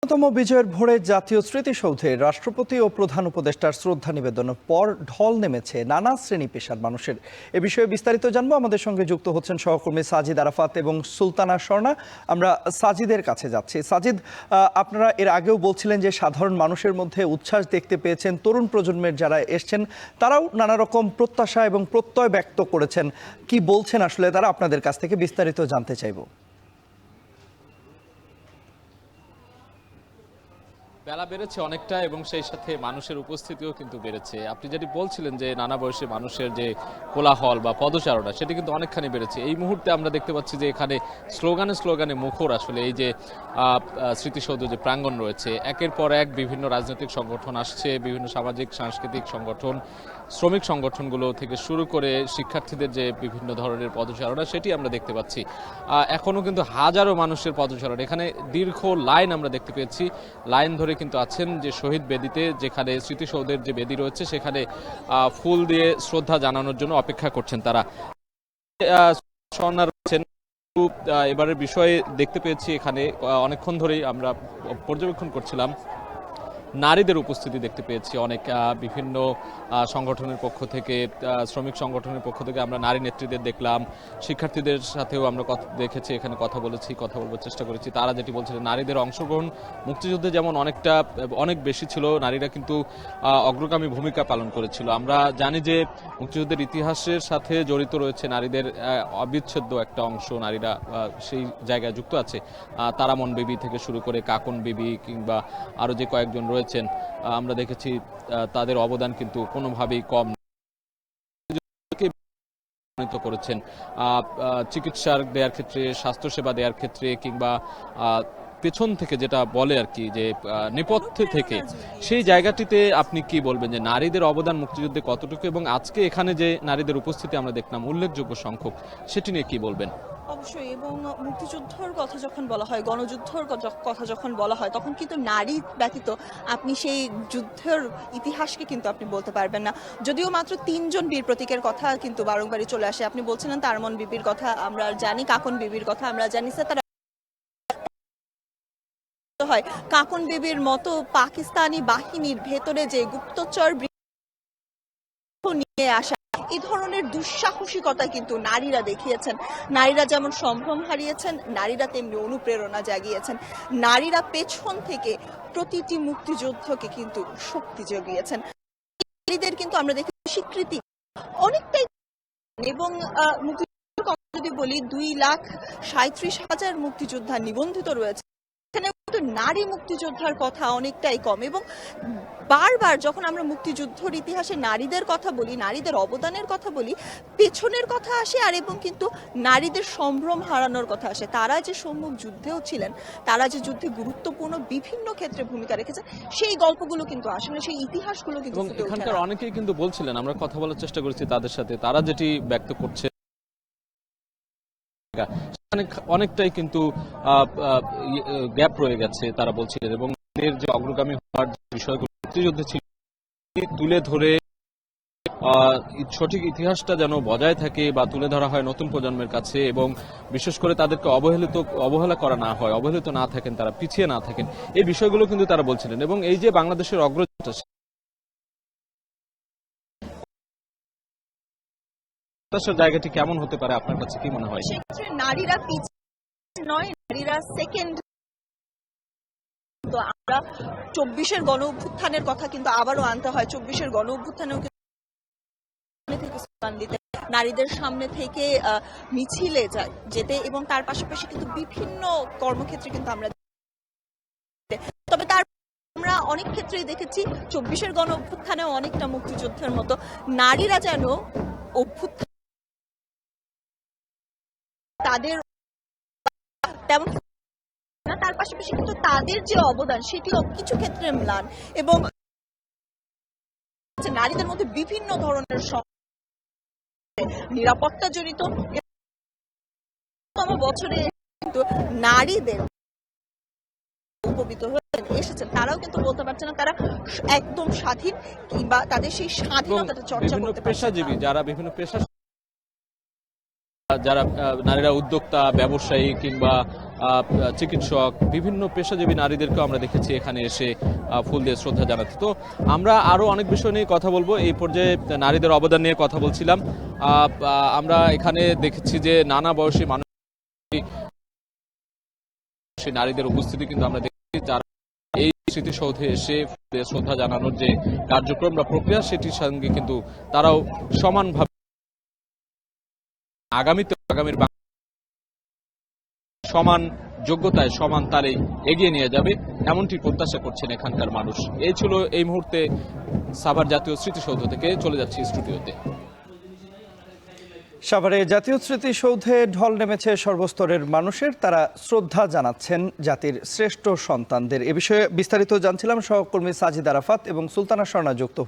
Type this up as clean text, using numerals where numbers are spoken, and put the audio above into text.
তম বিজয়ের ভোরে জাতীয় স্মৃতিসৌধে রাষ্ট্রপতি ও প্রধান উপদেষ্টার শ্রদ্ধা নিবেদনের পর ঢল নেমেছে নানা শ্রেণী পেশার মানুষের। এ বিষয়ে বিস্তারিত জানবো। আমাদের সঙ্গে যুক্ত হচ্ছেন সহকর্মী সাজিদ আরাফাত এবং সুলতানা স্বর্ণা। আমরা সাজিদের কাছে যাচ্ছি। সাজিদ, আপনারা এর আগেও বলছিলেন যে সাধারণ মানুষের মধ্যে উচ্ছ্বাস দেখতে পেয়েছেন, তরুণ প্রজন্মের যারা এসছেন তারাও নানা রকম প্রত্যাশা এবং প্রত্যয় ব্যক্ত করেছেন। কি বলছেন আসলে তারা, আপনাদের কাছ থেকে বিস্তারিত জানতে চাইব। বেলা বেড়েছে অনেকটা এবং সেই সাথে মানুষের উপস্থিতিও কিন্তু বেড়েছে। আপনি যেটি বলছিলেন যে নানা বয়সী মানুষের যে কোলাহল বা পদচারণা, সেটি কিন্তু অনেকখানি বেড়েছে। এই মুহূর্তে আমরা দেখতে পাচ্ছি যে এখানে স্লোগানে স্লোগানে মুখর আসলে এই যে স্মৃতিসৌধ যে প্রাঙ্গণ রয়েছে, একের পর এক বিভিন্ন রাজনৈতিক সংগঠন আসছে, বিভিন্ন সামাজিক সাংস্কৃতিক সংগঠন, শ্রমিক সংগঠনগুলো থেকে শুরু করে শিক্ষার্থীদের যে বিভিন্ন ধরনের পদচারণা, সেটি আমরা দেখতে পাচ্ছি। এখনও কিন্তু হাজারো মানুষের পদচারণা, এখানে দীর্ঘ লাইন আমরা দেখতে পেয়েছি। লাইন ধরে কিন্তু আছেন যে শহীদ বেদিতে, যেখানে স্মৃতিসৌধের যে বেদি রয়েছে সেখানে ফুল দিয়ে শ্রদ্ধা জানানোর জন্য অপেক্ষা করছেন তারা। রয়েছেন এবারের বিষয়ে দেখতে পেয়েছি এখানে অনেকক্ষণ ধরেই আমরা পর্যবেক্ষণ করছিলাম, নারীদের উপস্থিতি দেখতে পেয়েছি অনেক। বিভিন্ন সংগঠনের পক্ষ থেকে, শ্রমিক সংগঠনের পক্ষ থেকে আমরা নারী নেত্রীদের দেখলাম, শিক্ষার্থীদের সাথেও আমরা দেখেছি, এখানে কথা বলবার চেষ্টা করেছি। তারা যেটি বলছিলেন, নারীদের অংশগ্রহণ মুক্তিযুদ্ধে যেমন অনেক বেশি ছিল, নারীরা কিন্তু অগ্রগামী ভূমিকা পালন করেছিল। আমরা জানি যে মুক্তিযুদ্ধের ইতিহাসের সাথে জড়িত রয়েছে নারীদের অবিচ্ছেদ্য একটা অংশ, নারীরা সেই জায়গায় যুক্ত আছে। তারামন বিবি থেকে শুরু করে কাকন বিবি কিংবা আরো যে কয়েকজন রয়েছেন, আমরা দেখেছি তাদের অবদান কিন্তু কোনোভাবেই কম করেছেন। চিকিৎসা দেওয়ার ক্ষেত্রে, স্বাস্থ্যসেবা দেওয়ার ক্ষেত্রে কিংবা পেছন থেকে যেটা বলে আর কি, যে নেপথ্যে থেকে, সেই জায়গাটিতে আপনি কি বলবেন যে নারীদের অবদান মুক্তিযুদ্ধে কতটুকু, এবং আজকে এখানে যে নারীদের উপস্থিতি আমরা দেখলাম উল্লেখযোগ্য সংখ্যক, সেটি নিয়ে কি বলবেন? অবশ্যই। এবং মুক্তিযুদ্ধের কথা যখন বলা হয়, গণযুদ্ধের কথা যখন বলা হয়, তখন কিন্তু নারী ব্যতীত আপনি সেই যুদ্ধের ইতিহাসকে কিন্তু আপনি বলতে পারবেন না। যদিও মাত্র 3 জন বীর প্রতীকের কথা কিন্তু বারংবারই চলে আসে। আপনি বলছিলেন তারমন বিবির কথা আমরা জানি, কাকন বিবির কথা আমরা জানি। তারা হয় কাকন বিবির মতো পাকিস্তানি বাহিনীর ভেতরে যে গুপ্তচর নিয়ে আসা, এই ধরনের দুঃসাহসিকতা কিন্তু নারীরা দেখিয়েছেন। নারীরা যেমন সম্ভ্রম হারিয়েছেন, নারীরা তেমনি অনুপ্রেরণা জাগিয়েছেন। নারীরা পেছন থেকে প্রতিটি মুক্তিযুদ্ধকে কিন্তু শক্তি জগিয়েছেন। নারীদের কিন্তু আমরা দেখি স্বীকৃতি অনেকটাই। এবং মুক্তিযুদ্ধের কথা যদি বলি, 2,37,000 মুক্তিযোদ্ধা নিবন্ধিত রয়েছে। এখানে নারী মুক্তিযোদ্ধার কথা অনেকটাই কম। এবং বারবার যখন আমরা মুক্তিযুদ্ধের ইতিহাসে নারীদের কথা বলি, নারীদের অবদানের কথা বলি, পেছনের কথা আসে, আর এবং কিন্তু নারীদের সম্ভ্রম হারানোর কথা আসে। তারা যে সম্মুখ যুদ্ধেও ছিলেন, তারা যে যুদ্ধে গুরুত্বপূর্ণ বিভিন্ন ক্ষেত্রে ভূমিকা রেখেছেন, সেই গল্পগুলো কিন্তু আসলে, সেই ইতিহাসগুলো কিন্তু এখানকার অনেকেই কিন্তু বলছিলেন, আমরা কথা বলার চেষ্টা করেছি তাদের সাথে, তারা যেটি ব্যক্ত করছে অনেকটাই কিন্তু গ্যাপ রয়ে গেছে তারা বলছিলেন। এবং এর যে অগ্রগামী হওয়ার যে বিষয়গুলো মুক্তিযুদ্ধে ছিল তুলে ধরে সঠিক ইতিহাসটা যেন বজায় থাকে বা তুলে ধরা হয় নতুন প্রজন্মের কাছে, এবং বিশেষ করে তাদেরকে অবহেলা করা না হয়, অবহেলিত না থাকেন, তারা পিছিয়ে না থাকেন, এই বিষয়গুলো কিন্তু তারা বলছিলেন। এবং এই যে বাংলাদেশের অগ্রযাত্রা, জায়গাটি কেমন হতে পারে আপনার কাছে, কি মনে হয়? নারীরা পিছিয়ে নয়, নারীরা সেকেন্ড। তো আমরা 24-এর গণ অভ্যুত্থানের কথা কিন্তু আবারও আনতে হয়। 24-এর গণ অভ্যুত্থানেও নারীদের সামনে থেকে মিছিলে যেতে, এবং তার পাশাপাশি কিন্তু বিভিন্ন কর্মক্ষেত্রে কিন্তু আমরা, তবে তার আমরা অনেক ক্ষেত্রেই দেখেছি 24-এর গণ অভ্যুত্থানেও অনেকটা মুক্তিযুদ্ধের মতো নারীরা যেন অভ্যুত্থান তাদের তেমন না, তার পাশাপাশি কিন্তু তাদের যে অবদান সেটিও কিছু ক্ষেত্রে ম্লান। এবং নারীদের মধ্যে বিভিন্ন ধরনের নিরাপত্তা জড়িত বছরে কিন্তু নারীদের উপবিত হয়ে এসেছেন, তারাও কিন্তু বলতে পারছে না তারা একদম স্বাধীন, কিংবা তাদের সেই স্বাধীনতাটা চর্চা করতে পারছে না। যারা বিভিন্ন পেশা, যারা নারীরা উদ্যোক্তা, ব্যবসায়ী কিংবা চিকিৎসক, বিভিন্ন পেশাজীবী নারীদেরকেও আমরা দেখেছি এখানে এসে ফুল দিয়ে শ্রদ্ধা জানাতে। তো আমরা আরও অনেক বিষয় নিয়ে কথা বলবো, এই পর্যায়ে নারীদের অবদান নিয়ে কথা বলছিলাম। আমরা এখানে দেখেছি যে নানা বয়সী মানুষ, সেই নারীদের উপস্থিতি কিন্তু আমরা দেখছি, যারা এই স্মৃতিসৌধে এসে শ্রদ্ধা জানানোর যে কার্যক্রম বা প্রক্রিয়া, সেটির সঙ্গে কিন্তু তারাও সমানভাবে আগামীর সমান যোগ্যতায় সমান তারে এগিয়ে নিয়ে যাবে, এমনটি প্রত্যাশা করছেন এখানকার মানুষ। এই ছিল এই মুহূর্তে সাভার জাতীয় স্মৃতিসৌধ থেকে। চলে যাচ্ছি স্টুডিওতে। সাভারে জাতীয় স্মৃতিসৌধে ঢল নেমেছে সর্বস্তরের মানুষের, তারা শ্রদ্ধা জানাচ্ছেন জাতির শ্রেষ্ঠ সন্তানদের। এ বিষয়ে বিস্তারিত জানছিলাম সহকর্মী সাজিদ আরাফাত এবং সুলতানা স্বর্ণা যুক্ত